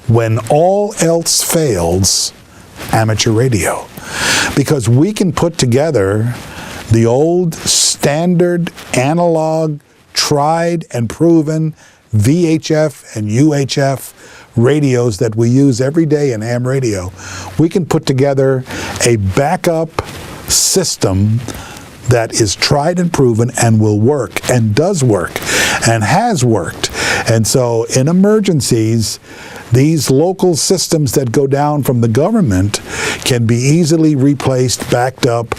when all else fails, amateur radio. Because we can put together the old standard analog, tried and proven VHF and UHF radios that we use every day in ham radio. We can put together a backup system that is tried and proven and will work and does work and has worked. And so in emergencies, these local systems that go down from the government can be easily replaced, backed up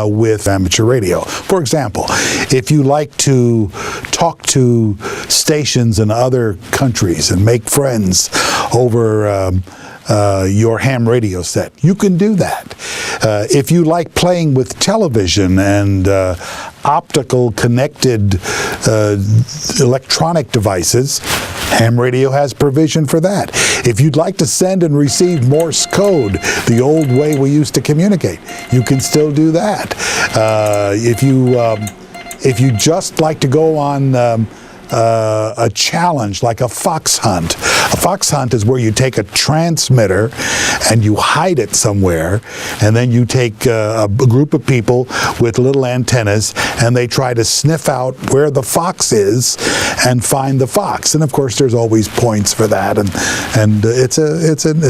with amateur radio. For example, if you like to talk to stations in other countries and make friends over your ham radio set, you can do that. If you like playing with television and optical connected electronic devices, ham radio has provision for that. If you'd like to send and receive Morse code, the old way we used to communicate, you can still do that. If you just like to go on a challenge like a fox hunt. A fox hunt is where you take a transmitter and you hide it somewhere, and then you take a group of people with little antennas and they try to sniff out where the fox is and find the fox. And of course there's always points for that, and it's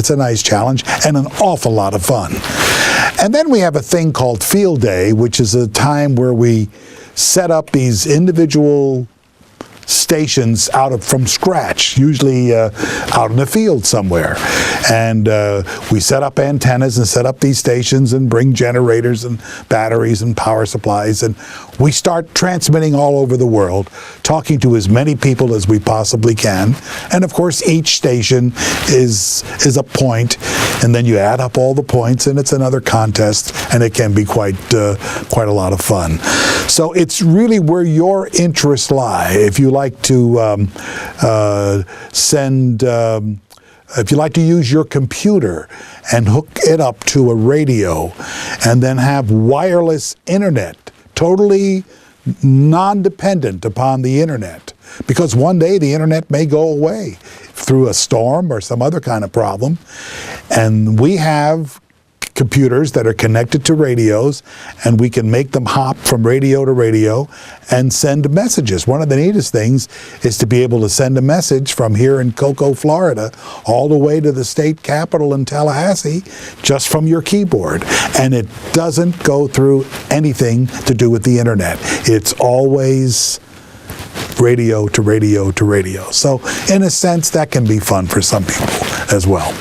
a nice challenge and an awful lot of fun. And then we have a thing called field day, which is a time where we set up these individual stations from scratch, usually out in the field somewhere. And we set up antennas and set up these stations and bring generators and batteries and power supplies, and we start transmitting all over the world, talking to as many people as we possibly can. And of course each station is a point, and then you add up all the points and it's another contest, and it can be quite a lot of fun. So it's really where your interests lie. If you like to if you like to use your computer and hook it up to a radio and then have wireless internet, totally non-dependent upon the internet, because one day the internet may go away through a storm or some other kind of problem, and we have computers that are connected to radios, and we can make them hop from radio to radio and send messages. One of the neatest things is to be able to send a message from here in Cocoa, Florida, all the way to the state capitol in Tallahassee, just from your keyboard. And it doesn't go through anything to do with the internet. It's always radio to radio to radio. So in a sense, that can be fun for some people as well.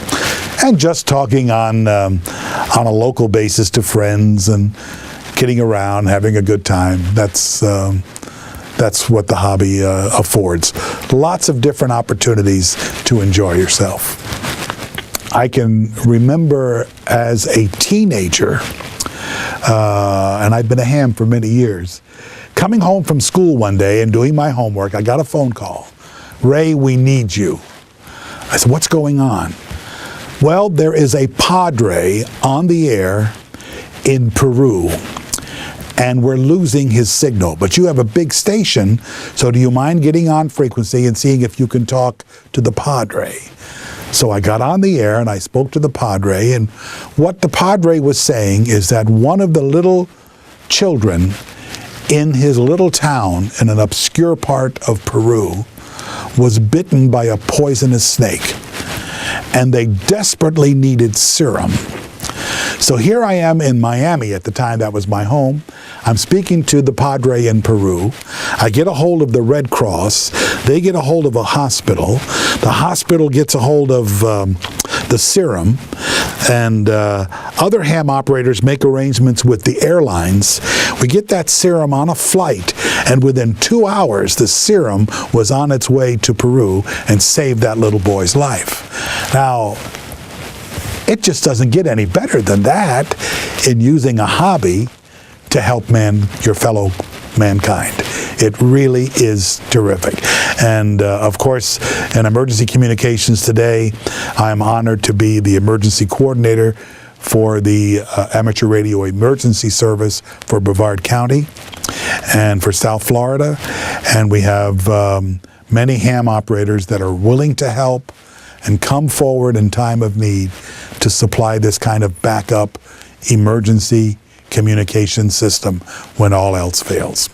And just talking on a local basis to friends and kidding around, having a good time. That's what the hobby affords. Lots of different opportunities to enjoy yourself. I can remember as a teenager, and I've been a ham for many years, coming home from school one day and doing my homework, I got a phone call. "Ray, we need you." I said, "What's going on?" "Well, there is a padre on the air in Peru, and we're losing his signal. But you have a big station, so do you mind getting on frequency and seeing if you can talk to the padre?" So I got on the air and I spoke to the padre, and what the padre was saying is that one of the little children in his little town in an obscure part of Peru was bitten by a poisonous snake, and they desperately needed serum. So here I am in Miami at the time. That was my home. I'm speaking to the padre in Peru. I get a hold of the Red Cross. They get a hold of a hospital. The hospital gets a hold of the serum, and other ham operators make arrangements with the airlines. We get that serum on a flight, and within 2 hours the serum was on its way to Peru and saved that little boy's life. Now, it just doesn't get any better than that in using a hobby to help your fellow mankind. It really is terrific. And of course, in emergency communications today, I'm honored to be the emergency coordinator for the Amateur Radio Emergency Service for Brevard County and for South Florida. And we have many ham operators that are willing to help and come forward in time of need to supply this kind of backup emergency communication system when all else fails.